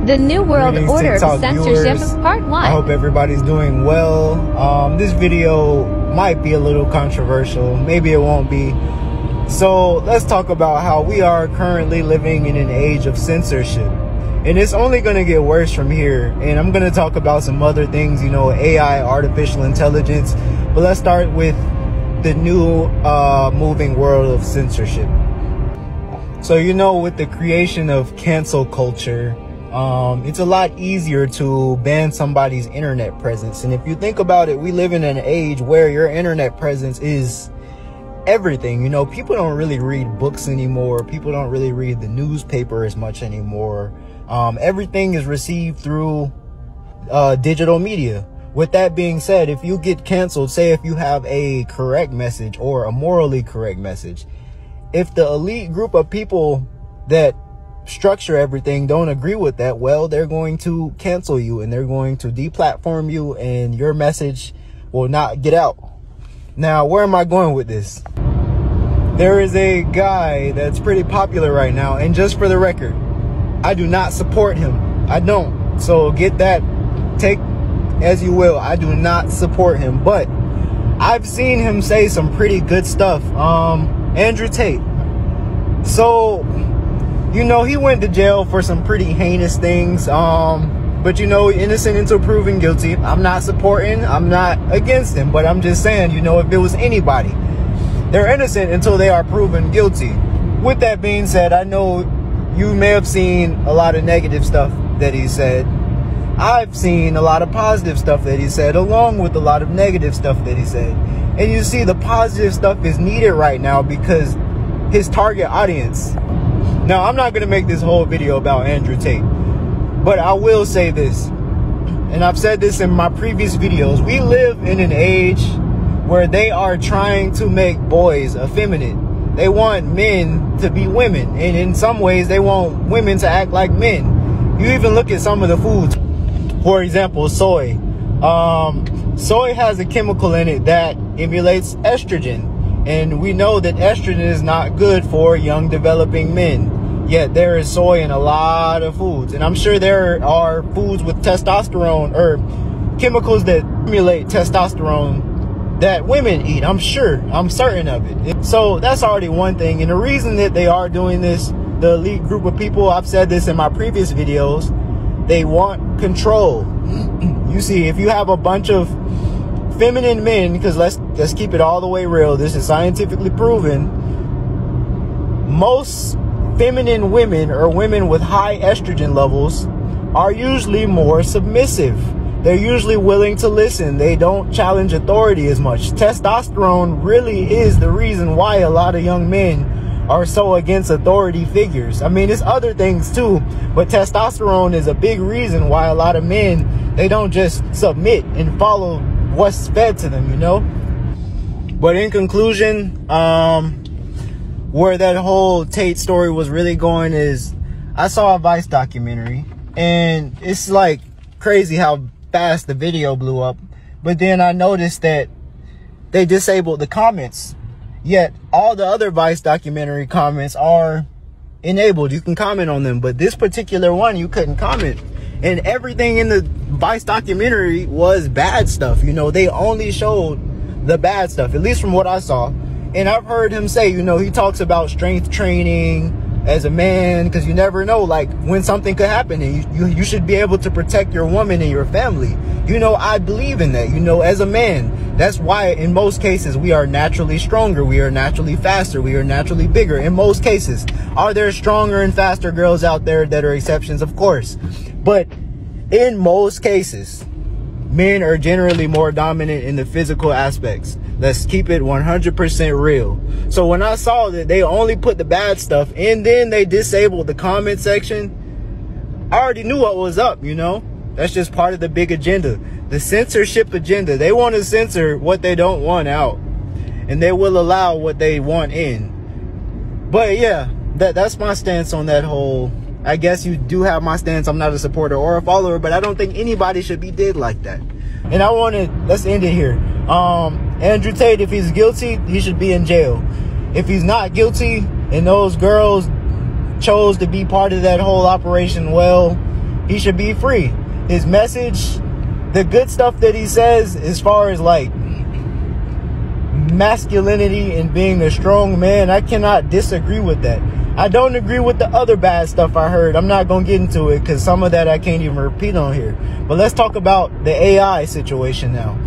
The New World Greetings, Order of TikTok Censorship, viewers. Part 1. I hope everybody's doing well. This video might be a little controversial. Maybe it won't be. So let's talk about how we are currently living in an age of censorship. And it's only going to get worse from here. And I'm going to talk about some other things, you know, AI, artificial intelligence. But let's start with the new moving world of censorship. So, you know, with the creation of cancel culture, it's a lot easier to ban somebody's internet presence. And if you think about it, we live in an age where your internet presence is everything. You know, people don't really read books anymore. People don't really read the newspaper as much anymore. Everything is received through digital media. With that being said, if you get canceled, say if you have a correct message or a morally correct message, if the elite group of people that structure everything don't agree with that, well, they're going to cancel you and they're going to deplatform you and your message will not get out. Now, where am I going with this? There is a guy that's pretty popular right now, and just for the record, I do not support him. I don't. So get that, take as you will. I do not support him, but I've seen him say some pretty good stuff. Andrew Tate. So, you know, he went to jail for some pretty heinous things. But, you know, innocent until proven guilty. I'm not supporting, I'm not against him, but I'm just saying, you know, if it was anybody, they're innocent until they are proven guilty. With that being said, I know you may have seen a lot of negative stuff that he said. I've seen a lot of positive stuff that he said, along with a lot of negative stuff that he said. And you see, the positive stuff is needed right now because his target audience. Now, I'm not going to make this whole video about Andrew Tate, but I will say this, and I've said this in my previous videos. We live in an age where they are trying to make boys effeminate. They want men to be women, and in some ways they want women to act like men. You even look at some of the foods. For example, soy. Soy has a chemical in it that emulates estrogen. And we know that estrogen is not good for young developing men. Yet there is soy in a lot of foods. And I'm sure there are foods with testosterone or chemicals that emulate testosterone that women eat. I'm certain of it. So that's already one thing. And the reason that they are doing this, the elite group of people, I've said this in my previous videos, they want control. You see, if you have a bunch of feminine men, because let's keep it all the way real, this is scientifically proven, most feminine women or women with high estrogen levels are usually more submissive. They're usually willing to listen. They don't challenge authority as much. Testosterone really is the reason why a lot of young men are so against authority figures. I mean, it's other things too, but testosterone is a big reason why a lot of men, they don't just submit and follow what's fed to them, you know. But in conclusion, where that whole Tate story was really going is, I saw a Vice documentary, and it's like crazy how fast the video blew up. But then I noticed that they disabled the comments, yet all the other Vice documentary comments are enabled. You can comment on them, but this particular one you couldn't comment. And everything in the Vice documentary was bad stuff. You know, they only showed the bad stuff, at least from what I saw. And I've heard him say, you know, he talks about strength training as a man, because you never know, like, when something could happen, and you should be able to protect your woman and your family. You know, I believe in that, you know, as a man. That's why in most cases we are naturally stronger, we are naturally faster, we are naturally bigger. In most cases, are there stronger and faster girls out there that are exceptions? Of course. But in most cases, men are generally more dominant in the physical aspects. Let's keep it 100% real. So when I saw that they only put the bad stuff and then they disabled the comment section, I already knew what was up, you know. That's just part of the big agenda, the censorship agenda. They want to censor what they don't want out, and they will allow what they want in. But yeah, that's my stance on that whole. I guess you do have my stance. I'm not a supporter or a follower, but I don't think anybody should be did like that. And I want to, let's end it here. Andrew Tate, if he's guilty, he should be in jail. If he's not guilty and those girls chose to be part of that whole operation, well, He should be free. His message, the good stuff that he says as far as like masculinity and being a strong man, I cannot disagree with that. I don't agree with the other bad stuff I heard. I'm not going to get into it because some of that I can't even repeat on here. But let's talk about the AI situation now.